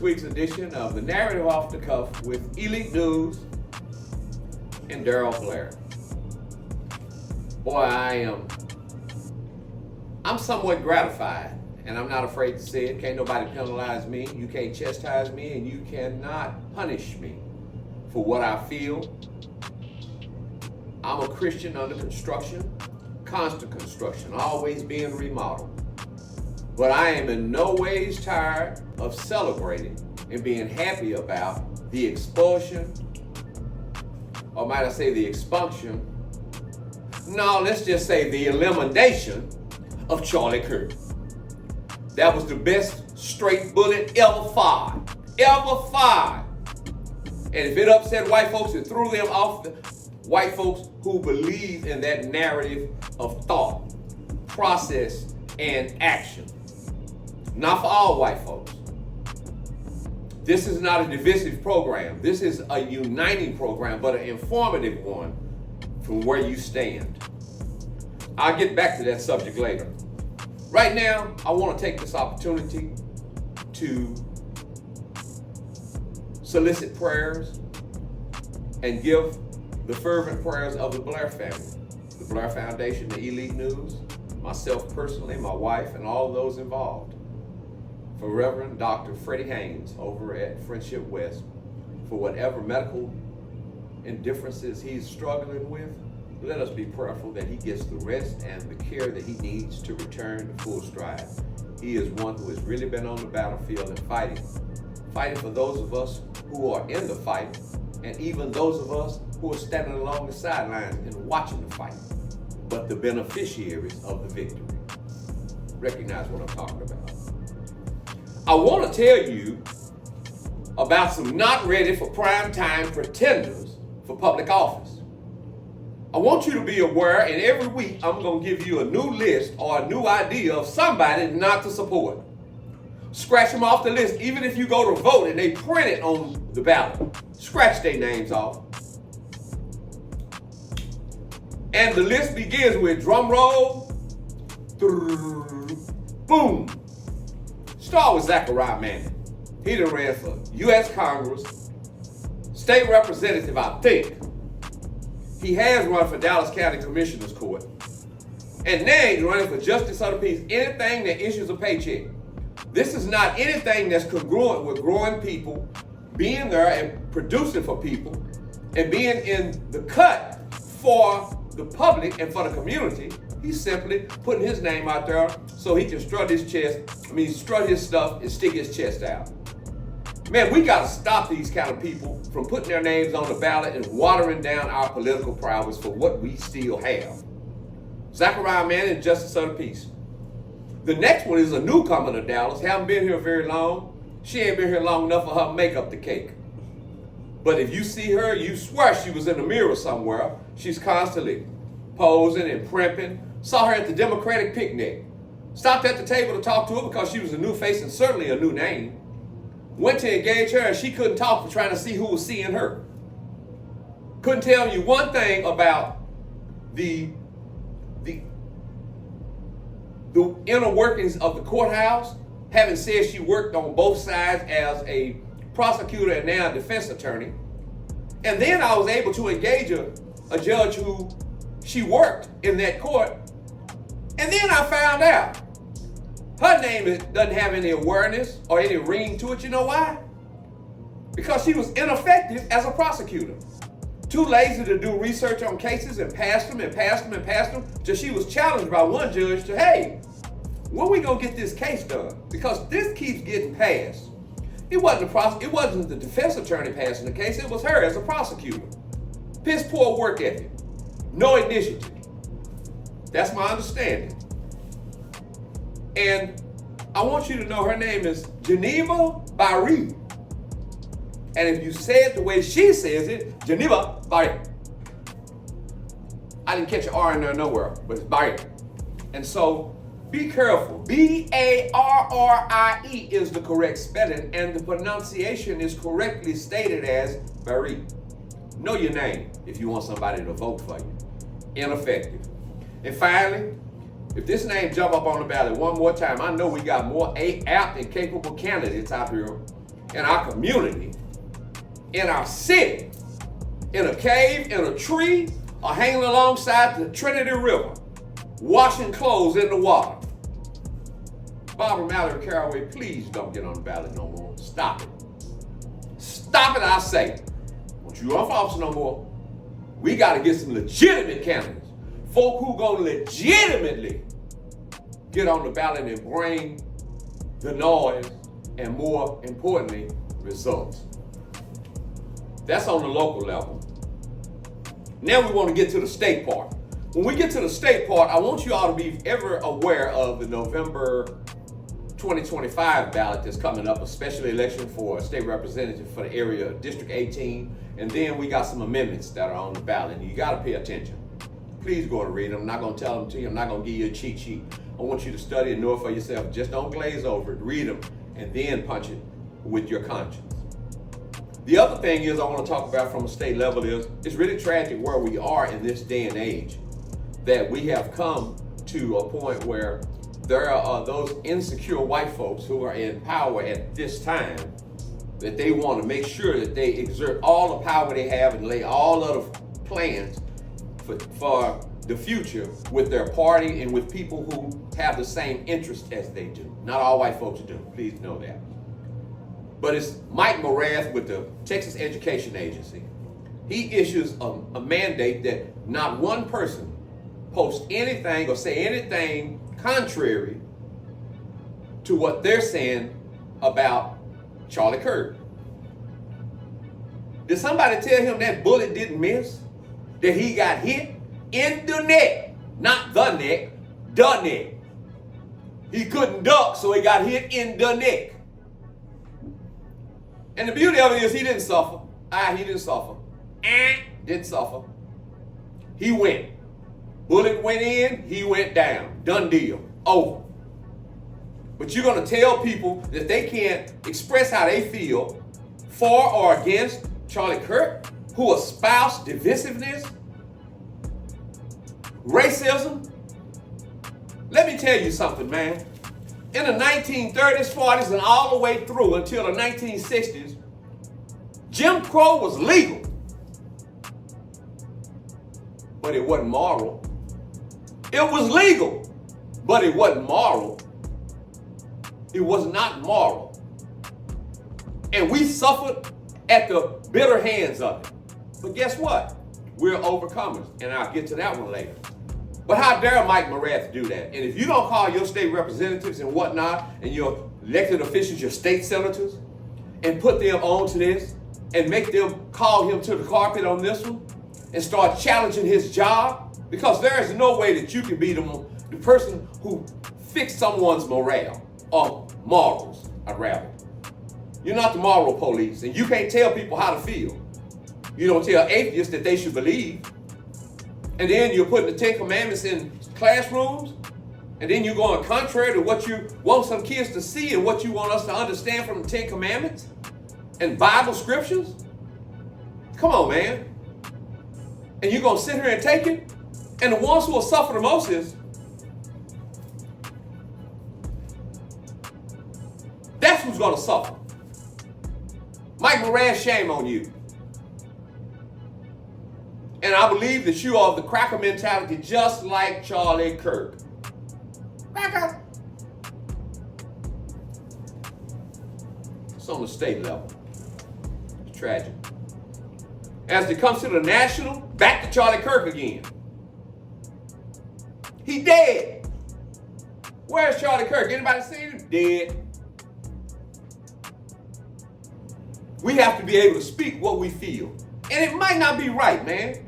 week's edition of the Narrative Off the Cuff with Elite News and Daryl Blair. Boy, I'm somewhat gratified, and I'm not afraid to say it. Can't nobody penalize me. You can't chastise me, and you cannot punish me for what I feel. I'm a Christian under construction, constant construction, always being remodeled. But I am in no ways tired of celebrating and being happy about the expulsion, or might I say the expunction, no, let's just say the elimination of Charlie Kirk. That was the best straight bullet ever fired. Ever fired. And if it upset white folks, it threw them off the white folks who believe in that narrative of thought, process, and action. Not for all white folks. This is not a divisive program. This is a uniting program, but an informative one from where you stand. I'll get back to that subject later. Right now, I want to take this opportunity to solicit prayers and give the fervent prayers of the Blair family, the Blair Foundation, the Elite News, myself personally, my wife, and all those involved. For Reverend Dr. Freddie Haynes over at Friendship West, for whatever medical indifferences he's struggling with, let us be prayerful that he gets the rest and the care that he needs to return to full stride. He is one who has really been on the battlefield and fighting for those of us who are in the fight, and even those of us who are standing along the sidelines and watching the fight, but the beneficiaries of the victory. Recognize what I'm talking about. I want to tell you about some not ready for prime time pretenders for public office. I want you to be aware, and every week I'm going to give you a new list or a new idea of somebody not to support. Scratch them off the list, even if you go to vote and they print it on the ballot. Scratch their names off. And the list begins with drum roll, boom. Start with Zachariah Manning. He done ran for U.S. Congress, state representative, I think. He has run for Dallas County Commissioner's Court. And now he's running for Justice of the Peace, anything that issues a paycheck. This is not anything that's congruent with growing people, being there and producing for people, and being in the cut for the public and for the community. He's simply putting his name out there so he can strut his stuff and stick his chest out. Man, we gotta stop these kind of people from putting their names on the ballot and watering down our political prowess for what we still have. Zachariah Manning, Justice of the Peace. The next one is a newcomer to Dallas, haven't been here very long. She ain't been here long enough for her makeup to cake. But if you see her, you swear she was in the mirror somewhere. She's constantly posing and primping. Saw her at the Democratic picnic. Stopped at the table to talk to her because she was a new face and certainly a new name. Went to engage her and she couldn't talk for trying to see who was seeing her. Couldn't tell you one thing about the inner workings of the courthouse, having said she worked on both sides as a prosecutor and now a defense attorney. And then I was able to engage a judge who she worked in that court. And then I found out her name doesn't have any awareness or any ring to it. You know why? Because she was ineffective as a prosecutor. Too lazy to do research on cases and passed them till she was challenged by one judge to, hey, when we gonna get this case done? Because this keeps getting passed. It wasn't the defense attorney passing the case, it was her as a prosecutor. Piss poor work ethic. No initiative. That's my understanding. And I want you to know her name is Geneva Barry. And if you say it the way she says it, Geneva Barry. I didn't catch an R in there nowhere, but it's Barry. And so be careful. B-A-R-R-I-E is the correct spelling, and the pronunciation is correctly stated as Barry. Know your name if you want somebody to vote for you. Ineffective. And finally, if this name jump up on the ballot one more time, I know we got more apt and capable candidates out here in our community, in our city, in a cave, in a tree, or hanging alongside the Trinity River, washing clothes in the water. Barbara Mallory Caraway, please don't get on the ballot no more. Stop it. Stop it, I say. Don't you run for office no more. We got to get some legitimate candidates. Folk who going to legitimately get on the ballot and bring the noise and, more importantly, results. That's on the local level. Now we want to get to the state part. When we get to the state part, I want you all to be ever aware of the November 2025 ballot that's coming up, a special election for a state representative for the area of District 18. And then we got some amendments that are on the ballot, and you got to pay attention. Please go and read them. I'm not going to tell them to you. I'm not going to give you a cheat sheet. I want you to study and know it for yourself. Just don't glaze over it. Read them and then punch it with your conscience. The other thing is I want to talk about from a state level is it's really tragic where we are in this day and age, that we have come to a point where there are those insecure white folks who are in power at this time, that they want to make sure that they exert all the power they have and lay all of the plans for the future with their party and with people who have the same interest as they do. Not all white folks do, please know that. But it's Mike Morath with the Texas Education Agency. He issues a mandate that not one person post anything or say anything contrary to what they're saying about Charlie Kirk. Did somebody tell him that bullet didn't miss? That he got hit in the neck, not the neck, the neck. He couldn't duck, so he got hit in the neck. And the beauty of it is he didn't suffer. He didn't suffer. Didn't suffer. He went. Bullet went in, he went down. Done deal. Over. But you're going to tell people that they can't express how they feel for or against Charlie Kirk, who espoused divisiveness, racism. Let me tell you something, man. In the 1930s, 40s, and all the way through until the 1960s, Jim Crow was legal. But it wasn't moral. It was legal, but it wasn't moral. It was not moral. And we suffered at the bitter hands of it. But guess what? We're overcomers, and I'll get to that one later. But how dare Mike Morath do that? And if you don't call your state representatives and whatnot, and your elected officials, your state senators, and put them on to this, and make them call him to the carpet on this one, and start challenging his job, because there is no way that you can be the person who fixed someone's morale, or morals, I'd rather. You're not the moral police, and you can't tell people how to feel. You don't tell atheists that they should believe. And then you're putting the 10 Commandments in classrooms, and then you're going contrary to what you want some kids to see and what you want us to understand from the 10 Commandments and Bible scriptures. Come on, man. And you're going to sit here and take it? And the ones who will suffer the most is, that's who's going to suffer. Mike Moran, shame on you. And I believe that you are of the cracker mentality, just like Charlie Kirk. Cracker. It's on the state level. It's tragic. As it comes to the national, back to Charlie Kirk again. He dead. Where's Charlie Kirk? Anybody seen him? Dead. We have to be able to speak what we feel. And it might not be right, man.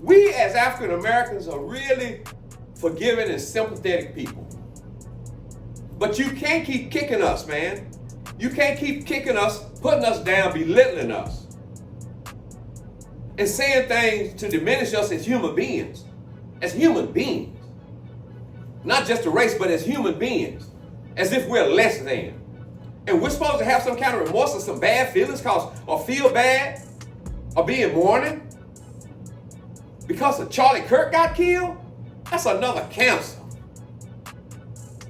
We as African Americans are really forgiving and sympathetic people. But you can't keep kicking us, man. You can't keep kicking us, putting us down, belittling us, and saying things to diminish us as human beings. As human beings. Not just a race, but as human beings. As if we're less than. And we're supposed to have some kind of remorse or some bad feelings or feel bad or be in mourning because of Charlie Kirk got killed? That's another cancer.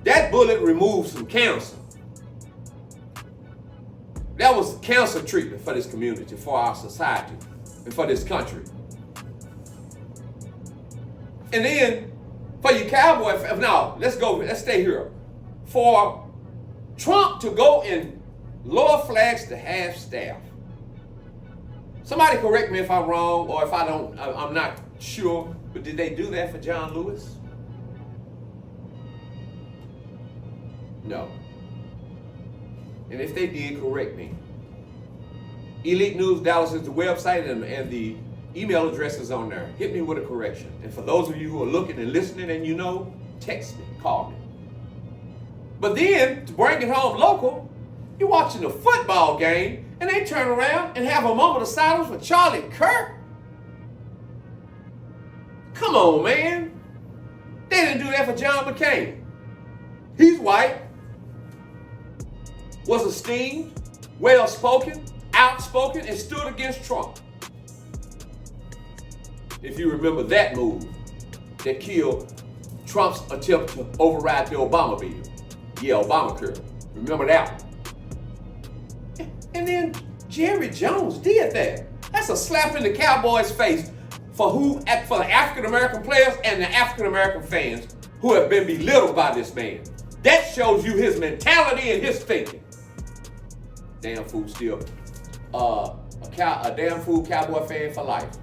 That bullet removed some cancer. That was cancer treatment for this community, for our society, and for this country. And then for your cowboy, let's stay here. For Trump to go and lower flags to half staff. Somebody correct me if I'm wrong, or if I don't, I'm not sure, but did they do that for John Lewis? No. And if they did, correct me. Elite News Dallas is the website, and the email address is on there. Hit me with a correction. And for those of you who are looking and listening and you know, text me, call me. But then, to bring it home local, you're watching a football game and they turn around and have a moment of silence for Charlie Kirk. Come on, man. They didn't do that for John McCain. He's white, was esteemed, well-spoken, outspoken, and stood against Trump. If you remember that move that killed Trump's attempt to override the Obama bill. Yeah, Obamacare. Remember that one. And then Jerry Jones did that. That's a slap in the Cowboys' face for the African-American players and the African-American fans who have been belittled by this man. That shows you his mentality and his thinking. Damn fool still. A damn fool Cowboy fan for life.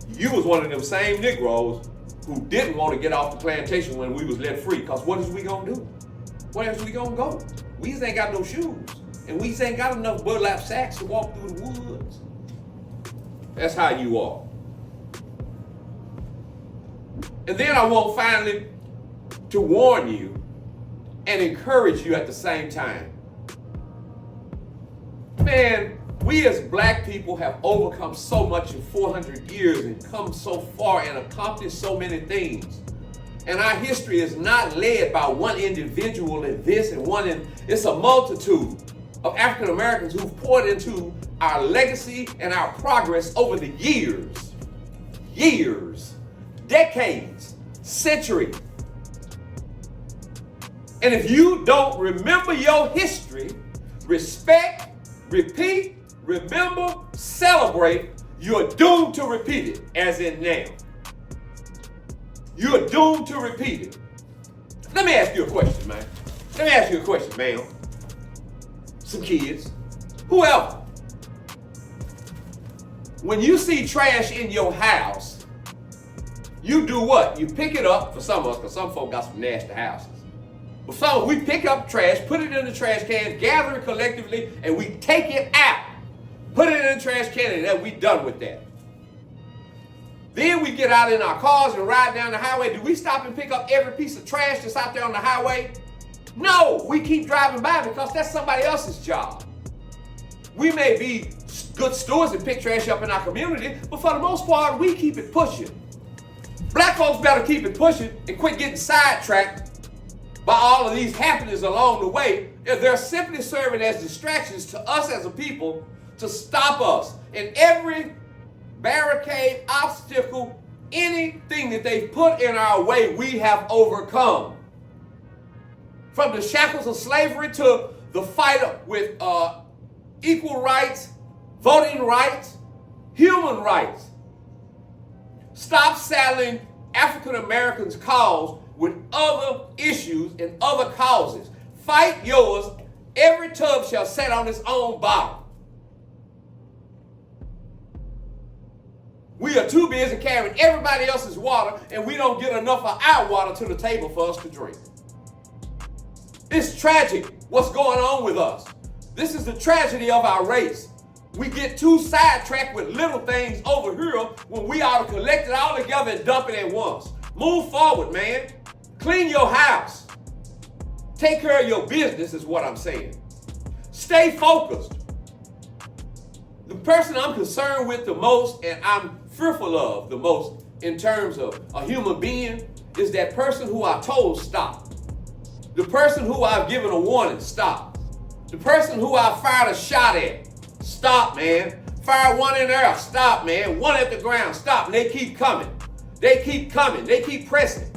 You was one of them same Negroes who didn't want to get off the plantation when we was let free. Because what is we gonna do? Where else we gonna go? We just ain't got no shoes. And we just ain't got enough burlap sacks to walk through the woods. That's how you are. And then I want finally to warn you and encourage you at the same time. Man, we as black people have overcome so much in 400 years and come so far and accomplished so many things. And our history is not led by one individual in this and one in, it's a multitude of African Americans who've poured into our legacy and our progress over the years, decades, centuries. And if you don't remember your history, respect, repeat, remember, celebrate, you're doomed to repeat it, as in now. You're doomed to repeat it. Let me ask you a question, man. Let me ask you a question, ma'am. Some kids, whoever. When you see trash in your house, you do what? You pick it up, for some of us, because some folk got some nasty houses. But some, we pick up trash, put it in the trash can, gather it collectively, and we take it out. Put it in the trash can, and then we done with that. Then we get out in our cars and ride down the highway. Do we stop and pick up every piece of trash that's out there on the highway? No, we keep driving by because that's somebody else's job. We may be good stewards and pick trash up in our community, but for the most part, we keep it pushing. Black folks better keep it pushing and quit getting sidetracked by all of these happenings along the way. If they're simply serving as distractions to us as a people to stop us in every barricade, obstacle, anything that they've put in our way, we have overcome. From the shackles of slavery to the fight with equal rights, voting rights, human rights. Stop saddling African Americans' cause with other issues and other causes. Fight yours. Every tub shall set on its own bottom. We are too busy carrying everybody else's water, and we don't get enough of our water to the table for us to drink. It's tragic what's going on with us. This is the tragedy of our race. We get too sidetracked with little things over here when we ought to collect it all together and dump it at once. Move forward, man. Clean your house. Take care of your business is what I'm saying. Stay focused. The person I'm concerned with the most and I'm fearful of the most in terms of a human being is that person who I told stop. The person who I've given a warning, stop. The person who I fired a shot at, stop, man. Fire one in there, stop, man. One at the ground, stop. And they keep coming. They keep coming. They keep pressing.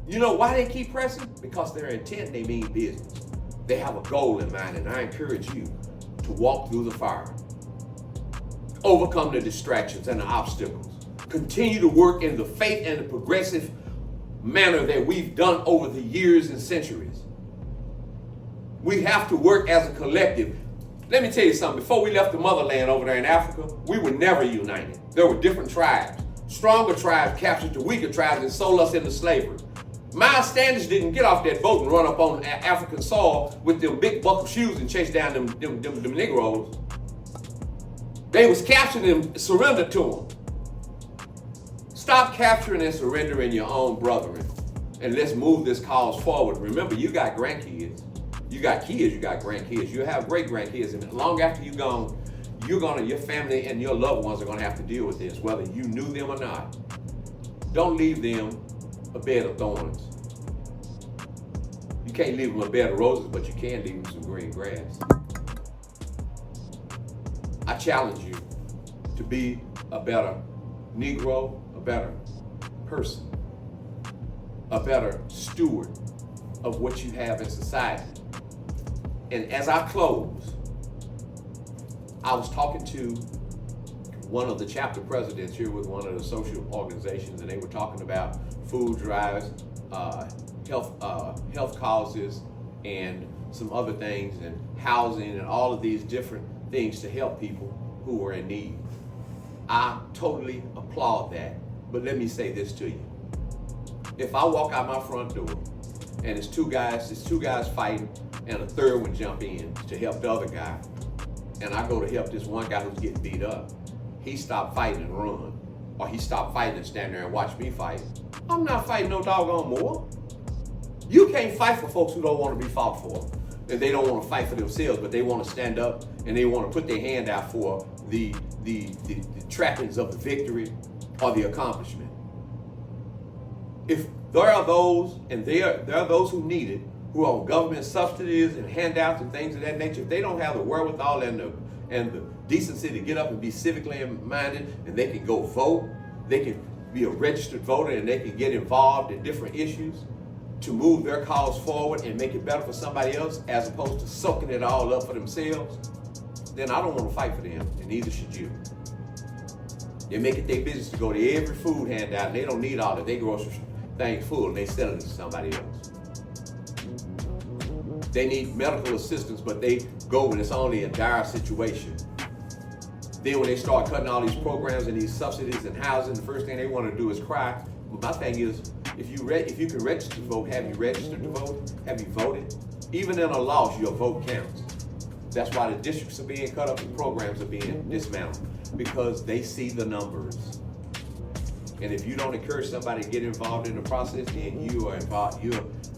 You know why they keep pressing? Because their intent, they mean business. They have a goal in mind, and I encourage you to walk through the fire. Overcome the distractions and the obstacles. Continue to work in the faith and the progressive manner that we've done over the years and centuries. We have to work as a collective. Let me tell you something. Before we left the motherland over there in Africa, we were never united. There were different tribes. Stronger tribes captured the weaker tribes and sold us into slavery. Miles Standish didn't get off that boat and run up on African soil with them big buckle shoes and chase down them Negroes. They was captured and surrendered to them. Stop capturing and surrendering your own brethren, and let's move this cause forward. Remember, you got grandkids. You got kids, you got grandkids. You have great-grandkids, and long after you're gone, your family and your loved ones are gonna have to deal with this, whether you knew them or not. Don't leave them a bed of thorns. You can't leave them a bed of roses, but you can leave them some green grass. I challenge you to be a better Negro, a better person, a better steward of what you have in society. And as I close, I was talking to one of the chapter presidents here with one of the social organizations, and they were talking about food drives, health causes, and some other things, and housing, and all of these different things to help people who are in need. I totally applaud that, but let me say this to you. If I walk out my front door and it's two guys fighting, and a third one jump in to help the other guy, and I go to help this one guy who's getting beat up, he stopped fighting and run, or he stopped fighting and stand there and watch me fight. I'm not fighting no doggone more. You can't fight for folks who don't want to be fought for, and they don't want to fight for themselves, but they want to stand up and they want to put their hand out for the trappings of the victory or the accomplishment. If there are those, and there are those who need it, who are on government subsidies and handouts and things of that nature, if they don't have the wherewithal and the decency to get up and be civically minded, and they can go vote, they can be a registered voter, and they can get involved in different issues to move their cause forward and make it better for somebody else, as opposed to soaking it all up for themselves, then I don't want to fight for them, and neither should you. They make it their business to go to every food handout, and they don't need all of their grocery things full, and they sell it to somebody else. They need medical assistance, but they go when it's only a dire situation. Then when they start cutting all these programs and these subsidies and housing, the first thing they want to do is cry. My thing is, if you can register to vote, have you registered to vote? Have you voted? Even in a loss, your vote counts. That's why the districts are being cut up and programs are being dismantled, because they see the numbers. And if you don't encourage somebody to get involved in the process, then you're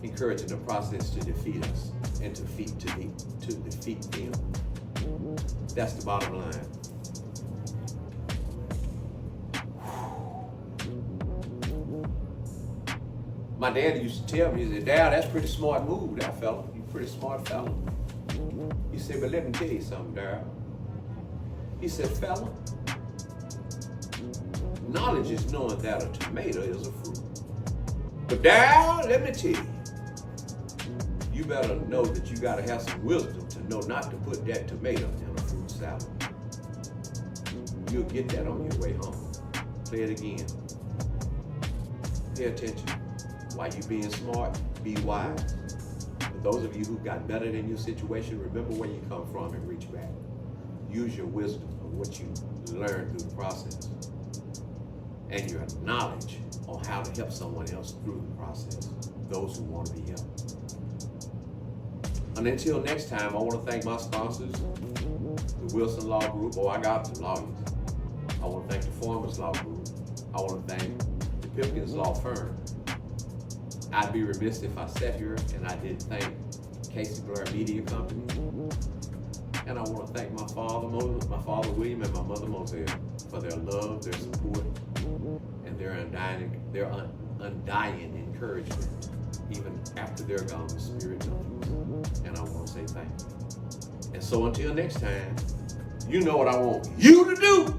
encouraging the process to defeat us and to defeat them. That's the bottom line. My dad used to tell me, he said, "Dad, that's a pretty smart move, that fella. You're a pretty smart fella." He said, "But let me tell you something, Dad." He said, "Fella, knowledge is knowing that a tomato is a fruit. But Dad, let me tell you, you better know that you gotta have some wisdom to know not to put that tomato in a fruit salad. You'll get that on your way home." Play it again. Pay attention. While you being smart, be wise. For those of you who got better than your situation, remember where you come from and reach back. Use your wisdom of what you learned through the process, and your knowledge on how to help someone else through the process, those who want to be helped. And until next time, I want to thank my sponsors, the Wilson Law Group. Oh, I got the lawyers. I want to thank the Farmers Law Group. I want to thank the Pipkins Law Firm. I'd be remiss if I sat here and I didn't thank Casey Blair Media Company. And I want to thank my father William, and my mother Moselle for their love, their support, and their undying encouragement. Even after they're gone, the Spirit knows. And I want to say thank you. And so until next time, you know what I want you to do.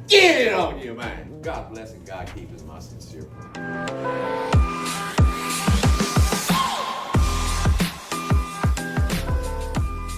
Get it on your mind. God bless and God keep is my sincere prayer.